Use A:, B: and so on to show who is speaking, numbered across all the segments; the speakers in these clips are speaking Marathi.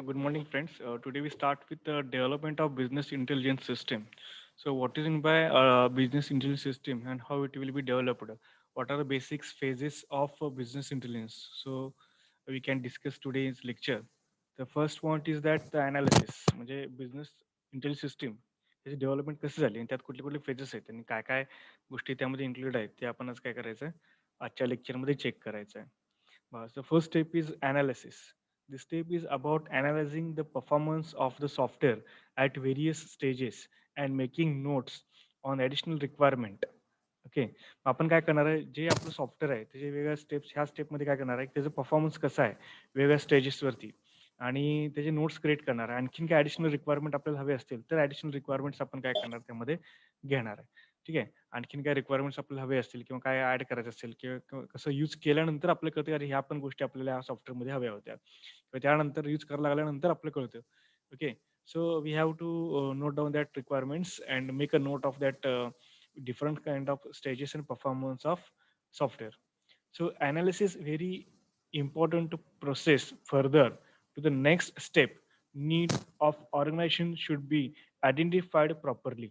A: Good morning, friends. Today we start with the development of business intelligence system. So, what is in by business intelligence system and how it will be developed? What are the basic phases of business intelligence? So, we can discuss today's lecture. The first point is that the analysis, म्हणजे business intelligence system त्याची डेव्हलपमेंट कशी झाली आणि त्यात कुठले कुठले फेजेस आहेत आणि काय काय गोष्टी त्यामध्ये इन्क्लूड आहेत ते आपण आज काय करायचं आहे आजच्या लेक्चरमध्ये चेक करायचं आहे. The first step is analysis. This step is about analyzing the performance of the software at various stages and making notes on additional requirement. Okay. आपण काय करणार आहे, जे आपलं सॉफ्टवेअर आहे त्याचे वेगवेगळ्या स्टेप्स ह्या स्टेपमध्ये काय करणार आहे, त्याचा परफॉर्मन्स कसा आहे वेगवेगळ्या स्टेजेसवरती आणि त्याचे नोट्स क्रिएट करणार आहे. आणखीन काय ॲडिशनल रिक्वायरमेंट आपल्याला हवे असतील तर ॲडिशनल रिक्वायरमेंट्स आपण काय करणार त्यामध्ये घेणार आहे. ठीक आहे. आणखीन काय रिक्वायरमेंट्स आपल्याला हवे असतील किंवा काय ॲड करायचं असेल किंवा किंवा कसं यूज केल्यानंतर आपल्याला कळतं अरे ह्या पण गोष्टी आपल्याला या सॉफ्टवेअरमध्ये हव्या होत्या किंवा त्यानंतर यूज करायला लागल्यानंतर आपल्याला कळतं. Okay. So we have to note down that requirements and make a note of that different kind of stages and performance of software. So analysis very important to process further to the next step. Need of organization should be identified properly.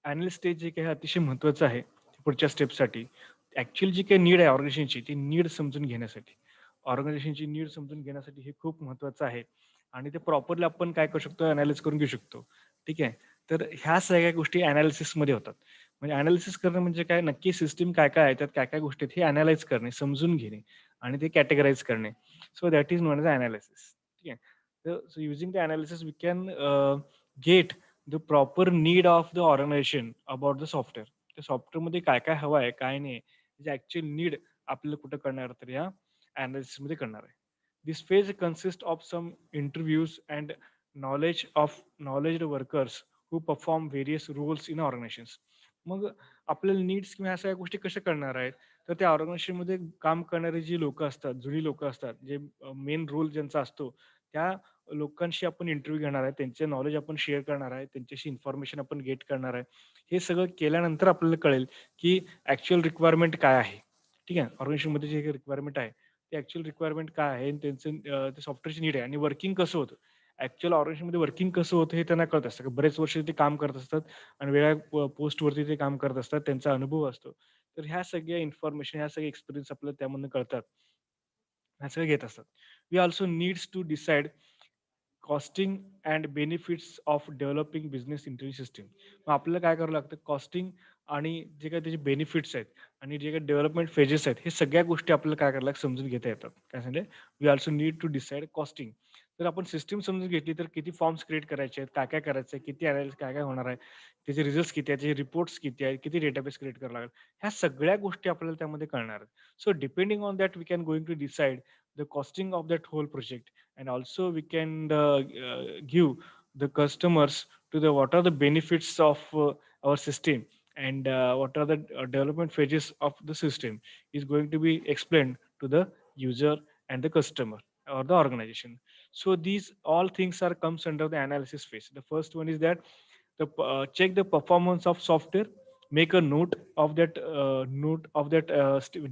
A: Analyst stage जे काही अतिशय महत्त्वाचं आहे ते पुढच्या स्टेपसाठी. ॲक्च्युअली जी काही नीड आहे ऑर्गनायझेशनची ती नीड समजून घेण्यासाठी. ऑर्गनायझेशनची नीड समजून घेण्यासाठी हे खूप महत्त्वाचं आहे आणि ते प्रॉपरली आपण काय करू शकतो अॅनालिज करून घेऊ शकतो. ठीक आहे. तर ह्या सगळ्या गोष्टी अॅनालिसिसमध्ये होतात. म्हणजे अॅनालिसिस करणं म्हणजे काय नक्की सिस्टम काय-काय आहे, त्यात काय-काय गोष्टी आहेत हे अॅनालाइज करणे, समजून घेणे आणि ते कॅटेगराईज करणे. So that is known as analysis. ठीक आहे. So using the analysis we can get the proper need of the organisation about the software. त्या सॉफ्टवेअरमध्ये काय-काय हवं आहे, काय नाही, त्याची ॲक्चुअल नीड आपल्याला कुठं कळणार तर या अॅनालिसिसमध्ये कळणार आहे. This phase consist of some interviews and knowledge workers who perform various roles in organisations. मग आपल्याला नीड्स किंवा ह्या सगळ्या गोष्टी कशा कळणार आहेत? तर त्या ऑर्गनायझेशनमध्ये काम करणारी जी लोकं असतात, जुनी लोकं असतात, जे मेन रोल ज्यांचा असतो, त्या लोकांशी आपण इंटरव्ह्यू घेणार आहे. त्यांचे नॉलेज आपण शेअर करणार आहे. त्यांच्याशी इन्फॉर्मेशन आपण गेट करणार आहे. हे सगळं केल्यानंतर आपल्याला कळेल, की ॲक्चुअल रिक्वायरमेंट काय आहे? ठीक आहे. ऑर्गनायझेशनमध्ये जे काही रिक्वायरमेंट आहे, ते ॲक्चुअल रिक्वायरमेंट काय आहे? आणि त्यांचं ते सॉफ्टवेअरची नीड आहे आणि वर्किंग कसं होतं? ॲक्चुअल ऑर्गनायझेशनमध्ये वर्किंग कसं होतं हे त्यांना कळत असतं. बरेच वर्ष ते काम करत असतात आणि वेगळ्या पोस्टवरती ते काम करत असतात. त्यांचा अनुभव असतो. तर ह्या सगळ्या इन्फॉर्मेशन, ह्या सगळ्या एक्सपिरियन्स आपल्याला त्यामधनं कळतात. ह्या सगळ्या घेत असतात. We also needs to decide costing and benefits of developing business intelligence system. मग आपल्याला काय करावं लागतं कॉस्टिंग आणि जे काही त्याचे बेनिफिट्स आहेत आणि जे काही डेव्हलपमेंट फेजेस आहेत, हे सगळ्या गोष्टी आपल्याला काय करायला समजून घेता येतात. काय सांगितले? We also need to decide costing. जर आपण सिस्टम समजून घेतली तर किती फॉर्म्स क्रिएट करायचे आहेत, काय-काय करायचं आहे, किती अनालिसिस काय-काय होणार आहे, त्याचे रिझल्ट्स किती आहेत, त्याचे रिपोर्ट्स किती आहेत, किती डेटाबेस क्रिएट करावा लागेल. ह्या सगळ्या गोष्टी आपल्याला त्यामध्ये कळणार आहेत. So depending on that we can going to decide the costing of that whole project. And also we can give the customers to the what are the benefits of our system and what are the development phases of the system is going to be explained to the user and the customer or the organization. So these all things are comes under the analysis phase. The first one is that check the performance of software, make a note of that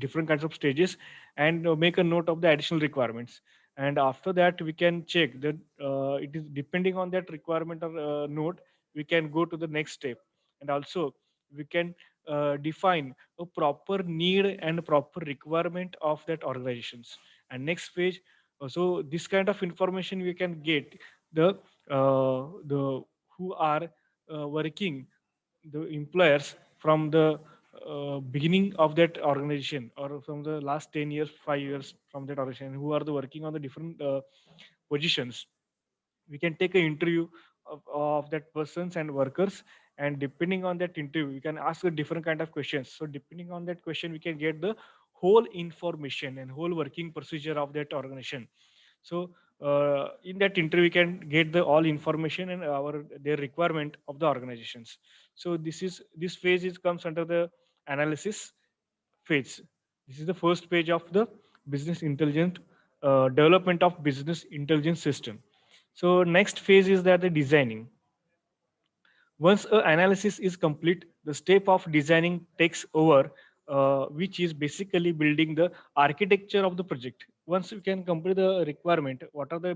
A: different kinds of stages, and make a note of the additional requirements. And after that we can check that it is depending on that requirement or note, we can go to the next step. And also we can define a proper need and proper requirement of that organizations. And next page, so this kind of information we can get the who are working, the employers from the beginning of that organization or from the last 10 years 5 years from that organization who are the working on the different positions. We can take an interview of that persons and workers, and depending on that interview we can ask a different kind of questions. So depending on that question we can get the whole information and whole working procedure of that organization. So in that interview we can get the all information and our their requirement of the organizations. So this phase is comes under the analysis phase. This is the first page of the business intelligence development of business intelligence system. So next phase is that the designing. Once a analysis is complete, the step of designing takes over, which is basically building the architecture of the project. once we can complete the requirement, what are the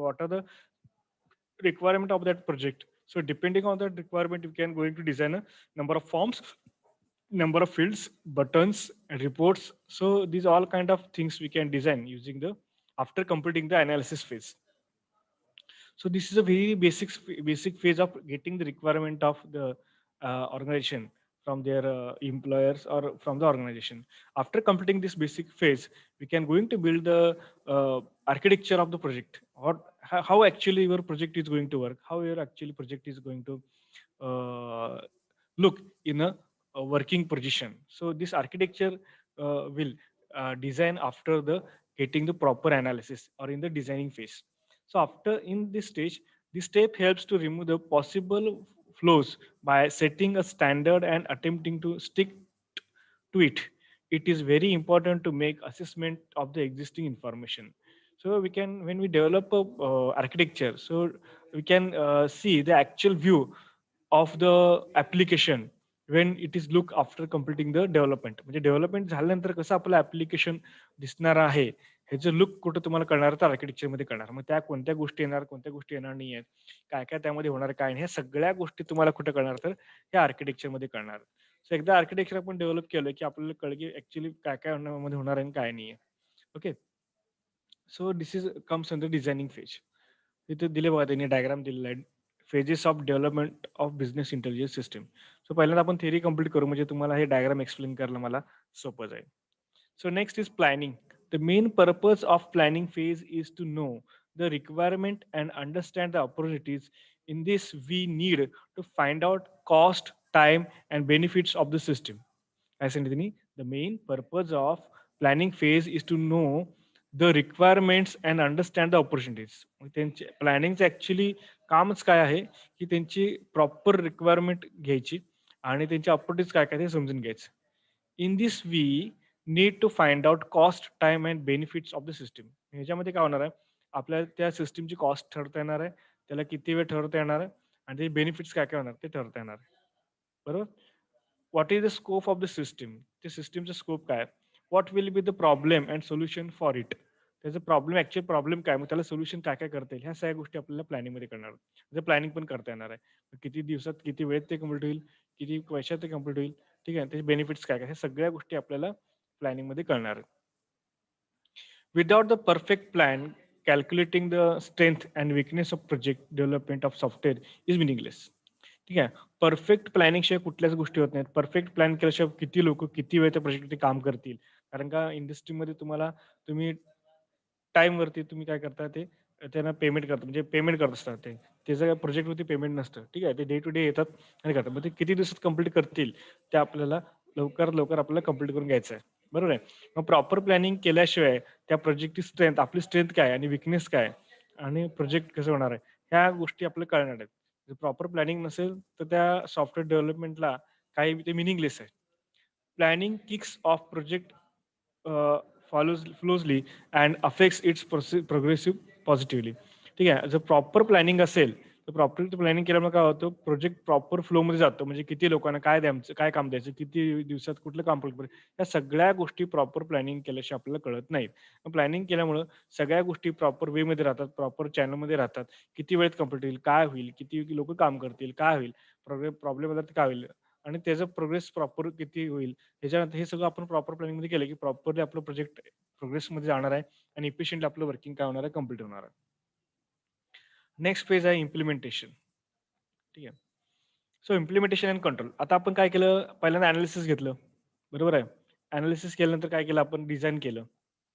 A: what are the requirement of that project. So depending on that requirement, we can going to design a number of forms, number of fields, buttons, and reports. So these all kind of things we can design using the after completing the analysis phase. So this is a very basic phase of getting the requirement of the organization from their employers or from the organization. After completing this basic phase, we can going to build the architecture of the project, or how actually your project is going to work, how your actually project is going to uh, look in a working position. So this architecture will design after the getting the proper analysis or in the designing phase. So after in this stage, this step helps to remove the possible flaws by setting a standard and attempting to stick to it. It is very important to make assessment of the existing information. So we can, when we develop a architecture, so we can see the actual view of the application when it is look after completing the development. म्हणजे डेव्हलपमेंट झाल्यानंतर कसं आपलं ऍप्लिकेशन दिसणार आहे ह्याचं लुक कुठं तुम्हाला कळणार तर आर्किटेक्चरमध्ये कळणार. मग त्या कोणत्या गोष्टी येणार, कोणत्या गोष्टी येणार नाही आहेत, काय काय त्यामध्ये होणार, काय नाही, ह्या सगळ्या गोष्टी तुम्हाला कुठं कळणार तर या आर्किटेक्चरमध्ये कळणार. सो एकदा आर्किटेक्चर आपण डेव्हलप केलं की आपल्याला कळलं की ऍक्च्युली काय काय मध्ये होणार आहे आणि काय नाही आहे. Okay. So this is comes under designing phase. इथे दिले बघा त्यांनी डायग्राम दिलेला आहे. Phases of development of business intelligence system. So पहिल्यांदा आपण थेरी कंप्लीट करू म्हणजे तुम्हाला हे डायग्राम एक्सप्लेन करायला मला सोपं जाईल. So next is planning. The main purpose of planning phase is to know the requirement and understand the opportunities. In this, we need to find out cost, time, and benefits of the system. As in the main purpose of planning phase is to know the requirements and understand the opportunities. त्यांचे प्लॅनिंगचं ऍक्च्युली कामच काय आहे की त्यांची प्रॉपर रिक्वायरमेंट घ्यायची आणि त्यांची ऑपॉर्च्युनिटीज काय काय ते समजून घ्यायचं. In this we need to find out cost, time and benefits of the system. ह्याच्यामध्ये काय होणार आहे, आपल्याला त्या सिस्टमची कॉस्ट ठरवता येणार आहे, त्याला किती वेळ ठरवता येणार आहे आणि त्याचे बेनिफिट्स काय काय होणार ते ठरवता येणार आहे. बरोबर. What is the scope of the system, ते सिस्टमचा स्कोप काय, what will be the problem and solution for it, त्याचं प्रॉब्लेम ऍक्च्युअल प्रॉब्लेम काय, मग त्याला सोल्युशन काय काय करता येईल, ह्या सगळ्या गोष्टी आपल्याला प्लॅनिंगमध्ये करणार. म्हणजे प्लॅनिंग पण करता येणार आहे, किती दिवसात किती वेळेत ते कम्प्लीट होईल, किती पैशात ते कम्प्लीट होईल, ठीक आहे, त्याचे बेनिफिट्स काय काय, ह्या सगळ्या गोष्टी आपल्याला प्लॅनिंगमध्ये कळणार आहेत. Without the perfect plan, calculating the strength and weakness of project development of software is meaningless. ठीक आहे. परफेक्ट प्लॅनिंग शिवाय कुठल्याच गोष्टी होत नाहीत. परफेक्ट प्लॅन केल्याशिवाय किती लोक किती वेळ त्या प्रोजेक्टवरती काम करतील. कारण का इंडस्ट्रीमध्ये तुम्ही टाईमवरती तुम्ही काय करता ते त्यांना पेमेंट करता, म्हणजे पेमेंट करत असतात ते. त्याचं प्रोजेक्टवरती पेमेंट नसतं. ठीक आहे. ते डे टू डे येतात आणि करतात. मग ते किती दिवसात कंप्लीट करतील ते आपल्याला लवकरात लवकर आपल्याला कंप्लीट करून घ्यायचं आहे. बरोबर आहे. मग प्रॉपर प्लॅनिंग केल्याशिवाय त्या प्रोजेक्टची स्ट्रेंथ, आपली स्ट्रेंथ काय आणि विकनेस काय आणि प्रोजेक्ट कसं होणार आहे, ह्या गोष्टी आपल्याला कळणार आहेत. जर प्रॉपर प्लॅनिंग नसेल तर त्या सॉफ्टवेअर डेव्हलपमेंटला काही ते मिनिंगलेस आहे. Planning kicks of project follows closely and affects its progressive positively. ठीक आहे. जर प्रॉपर प्लॅनिंग असेल तर प्रॉपर प्लॅनिंग केल्यामुळे काय होतं, प्रोजेक्ट प्रॉपर फ्लोमध्ये जातो. म्हणजे किती लोकांना काय द्यायचं, काय काम द्यायचं, किती दिवसात कुठलं काम पूर्ण करायचं, या सगळ्या गोष्टी प्रॉपर प्लॅनिंग केल्याशिवाय आपल्याला कळत नाहीत. प्लॅनिंग केल्यामुळं सगळ्या गोष्टी प्रॉपर वेमध्ये राहतात, प्रॉपर चॅनलमध्ये राहतात. किती वेळेत कंप्लीट होईल, काय होईल, किती लोक काम करतील, काय होईल, प्रॉब्लेम आला तर काय होईल आणि त्याचा प्रोग्रेस प्रॉपर किती होईल. ह्याच्यानंतर हे सगळं आपण प्रॉपर प्लॅनिंगमध्ये केलं की प्रॉपरली आपलं प्रोजेक्ट प्रोग्रेसमध्ये जाणार आहे आणि इफिशियंटली आपलं वर्किंग काय होणार आहे, कम्प्लीट होणार आहे. नेक्स्ट फेज आहे इम्प्लिमेंटेशन. ठीक आहे. So implementation and control. आता आपण काय केलं, पहिल्यांदा अनालिसिस घेतलं. बरोबर आहे. अनालिसिस केल्यानंतर काय केलं, आपण डिझाईन केलं.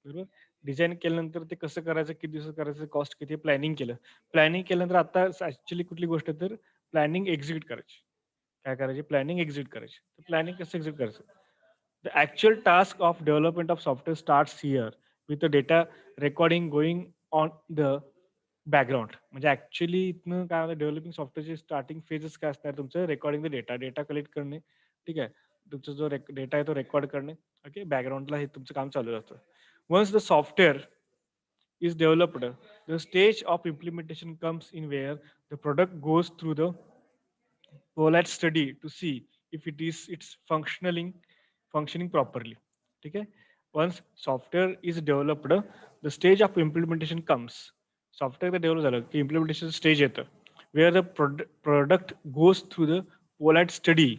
A: बरोबर. डिझाईन केल्यानंतर ते कसं करायचं, किती दिवसात करायचं, कॉस्ट किती, प्लॅनिंग केलं. प्लॅनिंग केल्यानंतर आता ऍक्च्युली कुठली गोष्ट तर प्लॅनिंग एक्झिक्यूट करायची. काय करायची, प्लॅनिंग एक्झिक्यूट करायची. प्लॅनिंग कसं एक्झिक्यूट करायचं. The actual task of development of software starts here with the data recording going on the background. म्हणजे ऍक्च्युली इथनं काय होतं, डेव्हलपिंग सॉफ्टवेअरचे स्टार्टिंग फेजेस काय असणार तुमचं, recording the data, data collect करणे. ठीक आहे. तुमचा जो डेटा आहे तो रेकॉर्ड करणे. ओके. बॅकग्राऊंडला हे तुमचं काम चालू असतं. Once the software is developed, the stage of implementation comes in where the product goes through the OLAT study to see if it's functioning properly. ठीक आहे. Once software is developed, the stage of implementation comes. Software एकदा डेव्हलप झालं की implementation stage येतं, where the product goes through the polite study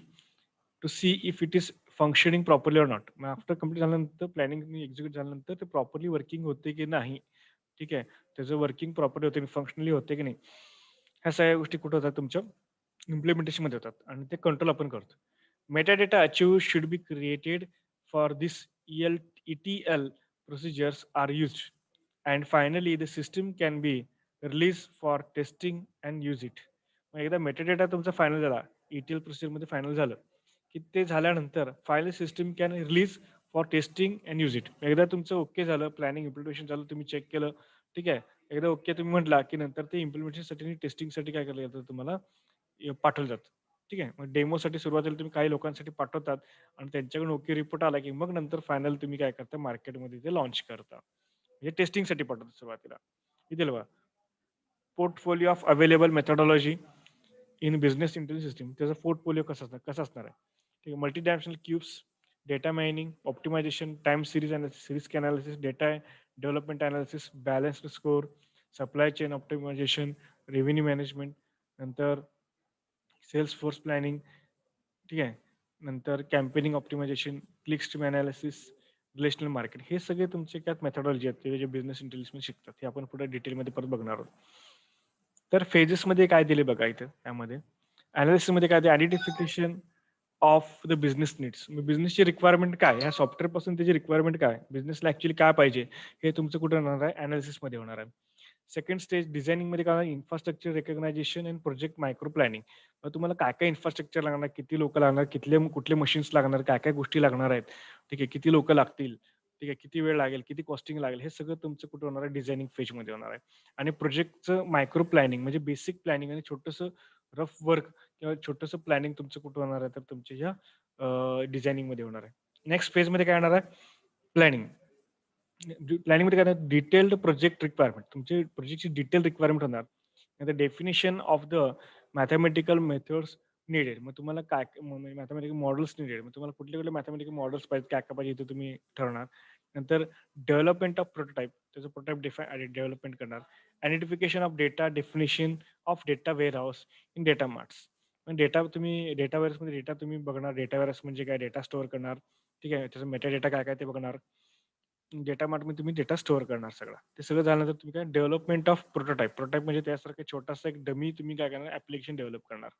A: to see if it is functioning properly or not. मग आफ्टर कंप्लीट झाल्यानंतर प्लॅनिंग एक्झिक्यूट झाल्यानंतर ते प्रॉपरली वर्किंग होते की नाही, ठीक आहे, त्याचं वर्किंग प्रॉपरली होते, फंक्शनली होते की नाही, ह्या सगळ्या गोष्टी कुठं होतात तुमच्या इम्प्लिमेंटेशन मध्ये होतात आणि ते कंट्रोल आपण करतो. Metadata achieved should be created for this ETL procedures are used. And finally, the system can be released for testing and use it. मग एकदा मेटाडेटा तुमचा फायनल झाला, ETL प्रोसिजरमध्ये फायनल झालं, की ते झाल्यानंतर final system can release for testing and use it. एकदा तुमचं ओके झालं, प्लॅनिंग इम्प्लिमेंटेशन झालं, तुम्ही चेक केलं, ठीक आहे. एकदा ओके तुम्ही म्हटला, की नंतर ते इम्प्लिमेंटेशनसाठी आणि टेस्टिंगसाठी काय केलं जातं, तुम्हाला पाठवलं जातं. ठीक आहे. मग डेमोसाठी सुरुवातीला तुम्ही काही लोकांसाठी पाठवतात आणि त्यांच्याकडून ओके रिपोर्ट आला, की मग नंतर फायनल तुम्ही काय करता, मार्केटमध्ये ते लॉन्च करता. म्हणजे टेस्टिंगसाठी पाठवतात सुरुवातीला. इथे बघा, portfolio of available methodology in business intelligence system. त्याचा पोर्टफोलिओ कसा असणार आहे? ठीक आहे. Multi dimensional cubes, data mining, optimisation, time series analysis, risk analysis, data development analysis, balanced score, supply chain optimisation, revenue management, नंतर सेल्स फोर्स प्लॅनिंग, ठीक आहे. नंतर campaigning optimisation, click stream analysis, relational market, हे सगळे तुमचे त्यात मेथॉडॉलॉजी आहेत, ते जे बिझनेस इंटेलिजन्स शिकतात, हे आपण पुढे डिटेलमध्ये परत बघणार आहोत. तर फेजेसमध्ये काय दिले बघा इथं त्यामध्ये. अनालिसिसमध्ये काय ते identification of the business needs. बिझनेसची रिक्वायरमेंट काय, ह्या सॉफ्टवेअर पासून त्याची रिक्वायरमेंट काय, बिझनेसला ऍक्च्युअली काय पाहिजे, हे तुमचं कुठे होणार आहे, अनालिसिसमध्ये होणार आहे. सेकंड स्टेज डिझायनिंगमध्ये काय, infrastructure recognisation and project micro planning. मग तुम्हाला काय काय इन्फ्रास्ट्रक्चर लागणार, किती लोक लागणार, कुठले मशीन्स लागणार, काय काय गोष्टी लागणार आहेत, ठीक आहे, किती लोक लागतील, ठीक आहे, किती वेळ लागेल, किती कॉस्टिंग लागेल, हे सगळं तुमचं कुठं होणार आहे, डिझायनिंग फेजमध्ये होणार आहे. आणि प्रोजेक्टचं मायक्रो प्लॅनिंग म्हणजे बेसिक प्लॅनिंग आणि छोटंसं रफ वर्क किंवा छोटंसं प्लॅनिंग तुमचं कुठं होणार आहे, तर तुमच्या ह्या डिझायनिंगमध्ये होणार आहे. नेक्स्ट फेजमध्ये काय होणार आहे, प्लॅनिंग. प्लॅनिंगमध्ये काय डिटेल्ड प्रोजेक्ट रिक्वायरमेंट, तुमची प्रोजेक्टची डिटेल रिक्वायरमेंट होणार. The definition of the mathematical methods needed. मग तुम्हाला काय मॅथमॅटिकल मॉडेल्स निडेड, मग तुम्हाला कुठले कुठले मॅथमॅटिकल मॉडेल्स पाहिजे, काय काय पाहिजे ते तुम्ही ठरवणार. नंतर डेव्हलपमेंट ऑफ प्रोटोटाईप, त्याचं प्रोटोटाईप डेव्हलपमेंट करणार. Identification of data, definition of data warehouse in data marts. पण डेटा तुम्ही डेटा वेअर्समध्ये डेटा तुम्ही बघणार, डेटा वेअर्स म्हणजे काय, डेटा स्टोअर करणार, ठीक आहे, त्याचं मेटा डेटा काय काय ते बघणार. डेटा मार्टमध्ये तुम्ही डेटा स्टोअर करणार सगळा. ते सगळं झाल्यानंतर तुम्ही काय डेव्हलपमेंट ऑफ प्रोटोटाइप. प्रोटोटाइप म्हणजे त्यासारखं छोटासा एक डमी तुम्ही काय करणार, ॲप्लिकेशन डेव्हलप करणार.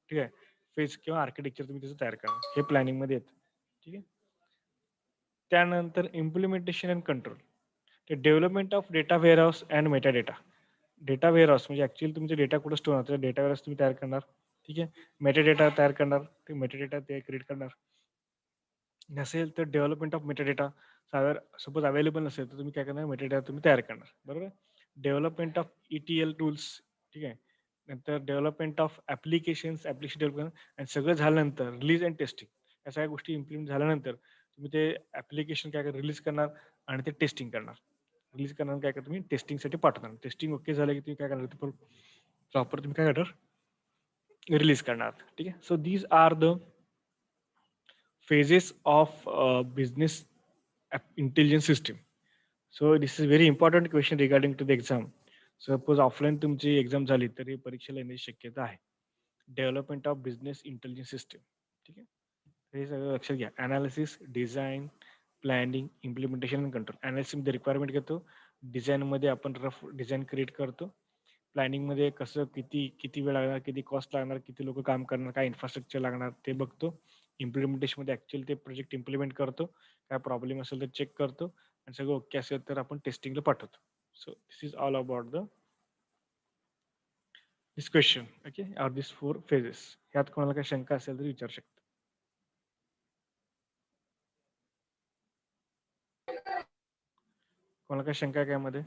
A: ठीक आहे. फेज किंवा आर्किटेक्चर तुम्ही त्याचं तयार करणार. हे प्लॅनिंगमध्ये येतं. ठीक आहे. त्यानंतर इम्प्लिमेंटेशन अँड कंट्रोल. ते development of data warehouse and Meta data. Data warehouse म्हणजे ॲक्चुअली तुमचे डेटा कुठं स्टोअर होतं, डेटा वेअरहाऊस तुम्ही तयार करणार. ठीक आहे. मेटा डेटा तयार करणार. ते मेटा डेटा ते क्रिएट करणार. नसेल तर development of metadata suppose available नसेल तर तुम्ही काय करणार, मेटाडेटा तुम्ही तयार करणार. बरोबर. डेव्हलपमेंट ऑफ ETL टूल्स, ठीक आहे. नंतर डेव्हलपमेंट ऑफ ॲप्लिकेशन डेव्हलप करणार. आणि सगळं झाल्यानंतर रिलीज अँड टेस्टिंग, या सगळ्या गोष्टी इम्प्लिमेंट झाल्यानंतर तुम्ही ते ॲप्लिकेशन काय रिलीज करणार आणि ते टेस्टिंग करणार. रिलीज करणार काय करणार, तुम्ही टेस्टिंगसाठी पाठवणार. टेस्टिंग ओके झालं की तुम्ही काय करणार, प्रॉपर तुम्ही काय करणार, रिलीज करणार. ठीक आहे. So these are the phases of business intelligence system. So this is very important question regarding to the exam. Suppose offline तुमची एक्झाम झाली तरी परीक्षेला येण्याची शक्यता आहे. Development of business intelligence system. ठीक आहे. हे सगळं लक्षात घ्या. अनालिसिस, डिझाईन, प्लॅनिंग, इम्प्लिमेंटेशन आणि कंट्रोल. अनालिसिसमध्ये रिक्वायरमेंट घेतो. डिझाईनमध्ये आपण रफ डिझाईन क्रिएट करतो. प्लॅनिंगमध्ये कसं किती किती वेळ लागणार, किती कॉस्ट लागणार, किती लोक काम करणार, काय इन्फ्रास्ट्रक्चर लागणार ते बघतो. इम्प्लिमेंटेशनमध्ये ॲक्च्युअली ते प्रोजेक्ट इम्प्लिमेंट करतो. काय प्रॉब्लेम असेल तर चेक करतो आणि सगळं ओके असेल तर आपण टेस्टिंगला पाठवतो. So this is all about this question. Okay, are this 4 phases. यात कोणाला काही शंका असेल तर विचारू शकता. कोणाला काही शंका आहे का यामध्ये?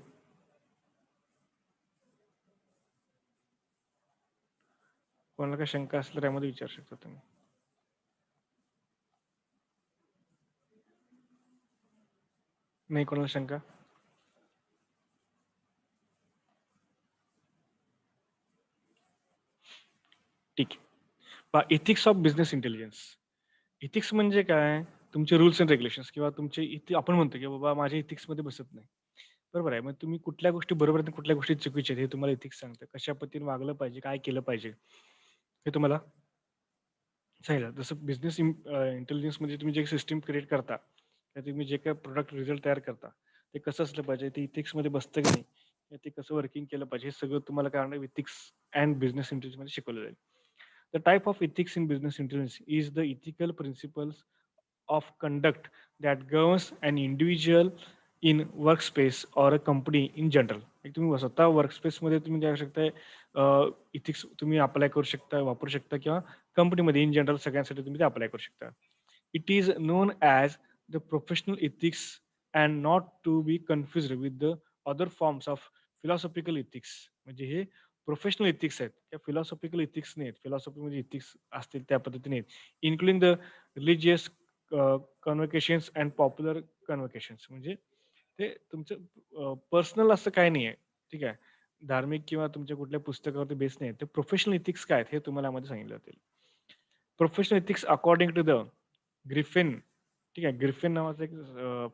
A: कोणाला काही शंका असेल तर यामध्ये विचारू शकता तुम्ही. नाही कोणाला शंका? ठीक आहे. Ethics of business intelligence. Ethics म्हणजे काय, तुमचे रूल्स अँड रेग्युलेशन्स किंवा तुमचे आपण म्हणतो की बाबा माझ्या इथिक्समध्ये बसत नाही. बरोबर आहे. मग तुम्ही कुठल्या गोष्टी बरोबर आहेत आणि कुठल्या गोष्टी चुकीच्या आहेत हे तुम्हाला इथिक्स सांगतं. कशा पद्धतीने वागलं पाहिजे, काय केलं पाहिजे, हे तुम्हाला सांगितलं. जसं बिझनेस इंटेलिजन्समध्ये तुम्ही जे सिस्टम क्रिएट करता, तर तुम्ही जे काही प्रॉडक्ट रिझल्ट तयार करता, ते कसं असलं पाहिजे, ते इथिक्समध्ये बसतं की नाही, ते कसं वर्किंग केलं पाहिजे, हे सगळं तुम्हाला काय होणार इथिक्स अँड बिझनेस इंटेलिजन्समध्ये शिकवलं जाईल. The type of ethics in business intelligence is the ethical principles of conduct that governs an individual in workspace or a company in general. एक तुम्ही स्वतः वर्कस्पेसमध्ये तुम्ही काय करू शकता इथिक्स तुम्ही अप्लाय करू शकता, वापरू शकता किंवा कंपनीमध्ये इन जनरल सगळ्यांसाठी तुम्ही ते अप्लाय करू शकता. It is known as the professional ethics and not to be confused with the other forms of philosophical ethics. म्हणजे हे प्रोफेशनल इथिक्स आहेत किंवा फिलॉसॉफिकल इथिक्स नाहीत. फिलॉसॉफी म्हणजे इथिक्स असतील त्या पद्धतीने आहेत. Including the religious convocations and popular convocations. म्हणजे ते तुमचं पर्सनल असं काही नाही आहे. ठीक आहे. धार्मिक किंवा तुमच्या कुठल्या पुस्तकावरती बेस नाही आहे. ते प्रोफेशनल इथिक्स काय आहेत हे तुम्हाला यामध्ये सांगितलं जातील. Professional ethics according to the Griffin. ठीक आहे. ग्रिफिन नावाचा एक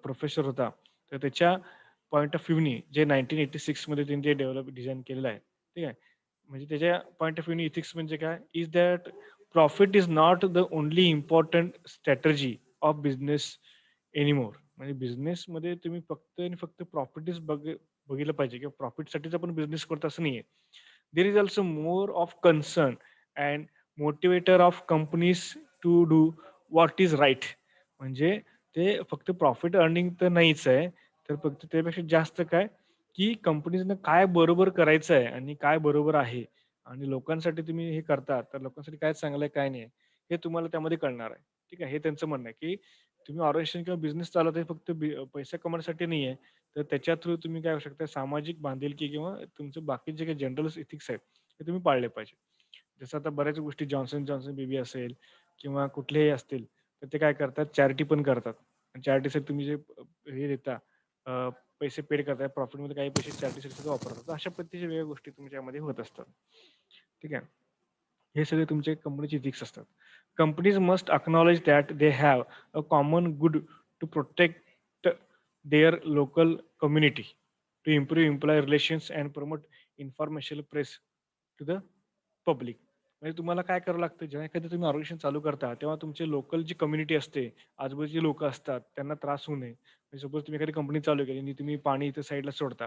A: प्रोफेसर होता. तर त्याच्या पॉइंट ऑफ व्ह्यूनी जे 1986 मध्ये त्यांनी जे डिझाइन केलेलं आहे. ठीक आहे. म्हणजे त्याच्या पॉइंट ऑफ व्ह्यूनी इथिक्स म्हणजे काय? Is that profit is not the only important strategy of business anymore. म्हणजे बिझनेसमध्ये तुम्ही फक्त आणि फक्त प्रॉफिटच बघितलं पाहिजे किंवा प्रॉफिटसाठीच आपण बिझनेस करतो असं नाहीये. There is also more of concern and motivator of companies to do what is right. म्हणजे ते फक्त प्रॉफिट अर्निंग तर नाहीच आहे. तर फक्त त्यापेक्षा जास्त काय, की कंपनीजनं काय बरोबर करायचं आहे आणि काय बरोबर आहे आणि लोकांसाठी तुम्ही हे करता, तर लोकांसाठी काय चांगलं आहे, काय नाही आहे, हे तुम्हाला त्यामध्ये कळणार आहे. ठीक आहे. हे त्यांचं म्हणणं आहे, की तुम्ही ऑर्गनायझेशन किंवा बिझनेस चालवताय फक्त पैसा कमवण्यासाठी नाही आहे. तर त्याच्या थ्रू तुम्ही काय करू शकता, सामाजिक बांधिलकी किंवा तुमचे बाकीचे काही जनरल इथिक्स आहेत, ते तुम्ही पाळले पाहिजे. जसं आता बऱ्याच गोष्टी जॉन्सन जॉन्सन बेबी असेल किंवा कुठलेही असतील, तर ते काय करतात चॅरिटी पण करतात. चॅरिटीसाठी तुम्ही जे हे देता अ, पैसे पेड करताय, प्रॉफिटमध्ये काही पैसे चॅरिटीसाठी सुद्धा वापरतात. तर अशा पद्धतीच्या वेगळ्या गोष्टी तुमच्यामध्ये होत असतात. ठीक आहे. हे सगळे तुमचे कंपनीचे इथिक्स असतात. Companies must acknowledge that they have a common good to protect their local community, to improve employee relations and promote information press to the public. म्हणजे तुम्हाला काय करावं लागतं, जेव्हा एखादं तुम्ही ऑर्गनायझेशन चालू करता, तेव्हा तुमचे लोकल जी कम्युनिटी असते, आजूबाजूची लोकं असतात, त्यांना त्रास होऊ नये. म्हणजे सपोज तुम्ही एखादी कंपनी चालू केली आणि तुम्ही पाणी इथं साईडला सोडता,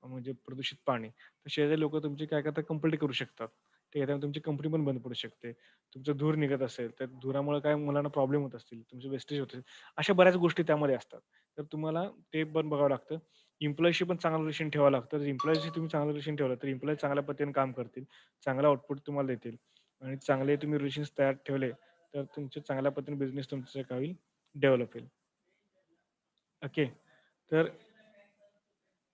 A: म्हणजे प्रदूषित पाणी. तर शेजारी लोकं तुमची काय करतात, कंप्लेंट करू शकतात. ठीक आहे. त्यामुळे तुमची कंपनी पण बंद पडू शकते. तुमचा धूर निघत असेल, तर धुरामुळे काय मुलांना प्रॉब्लेम होत असतील, तुमचे वेस्टेज होत असेल. अशा बऱ्याच गोष्टी त्यामध्ये असतात. तर तुम्हाला ते पण बघावं लागतं. एम्प्लॉयीशी पण चांगलं रिलेशन ठेवावं लागतं. जर एम्प्लॉयीशी तुम्ही चांगलं रिलेशन ठेवलं, तर एम्प्लॉयी चांगल्या पद्धतीने काम करतील, चांगला आउटपुट तुम्हाला देतील आणि चांगले तुम्ही रिलेशन्स तयार ठेवले, तर तुमचे चांगल्या पद्धतीने बिझनेस तुमचा काय होईल, डेव्हलप होईल. ओके. तर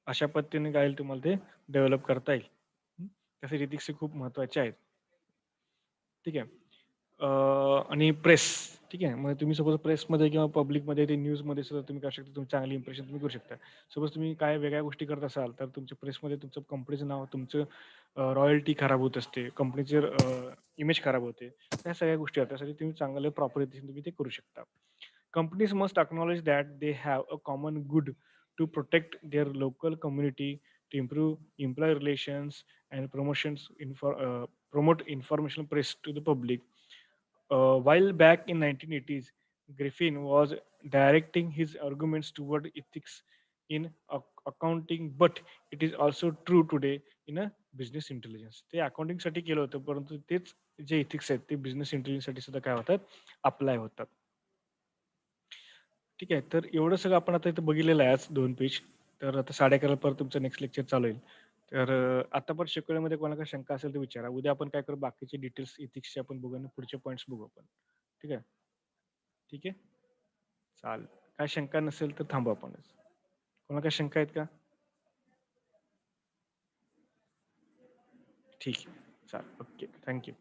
A: अशा पद्धतीने काय होईल तुम्हाला ते डेव्हलप करता येईल. हं. तसे एथिक्स खूप महत्त्वाचे आहेत. ठीक आहे. अ, आणि प्रेस. ठीक आहे. मग तुम्ही सपोज प्रेसमध्ये किंवा पब्लिकमध्ये ते न्यूजमध्ये सुद्धा तुम्ही करू शकता. तुमची चांगली इम्प्रेशन तुम्ही करू शकता. सपोज तुम्ही काय वेगळ्या गोष्टी करत असाल, तर तुमच्या प्रेसमध्ये तुमचं कंपनीचं नाव, तुमचं रॉयल्टी खराब होत असते. कंपनीचे इमेज खराब होते. त्या सगळ्या गोष्टी आहेत. त्यासाठी तुम्ही चांगलं प्रॉपर रीतीने तुम्ही ते करू शकता. Companies must acknowledge that they have a common good to protect their local community, to improve employee relations and promote informational press to the public. While back in 1980s, Griffin was directing his arguments toward ethics in accounting, but it is also true today in a business intelligence. ते अकाउंटिंग साठी केलं होतं, परंतु तेच जे इथिक्स आहेत ते बिझनेस इंटेलिजन्स साठी सुद्धा काय होतात, अप्लाय होतात. ठीक आहे. तर एवढं सगळं आपण आता इथं बघितलेलं आहे आज 2 पेज. तर आता 11:30 परत तुमचं नेक्स्ट लेक्चर चालू होईल. तर आता पण शिकवण्यामध्ये कोणाला काही शंका असेल तर विचारा. उद्या आपण काय करू, बाकीचे डिटेल्स इथिक्सचे आपण बघू आणि पुढचे पॉइंट्स बघू आपण. ठीक आहे. ठीक आहे. चालेल. काय शंका नसेल तर थांबू आपणच. कोणाला काही शंका आहेत का? ठीक आहे. चालेल. ओके. Thank you.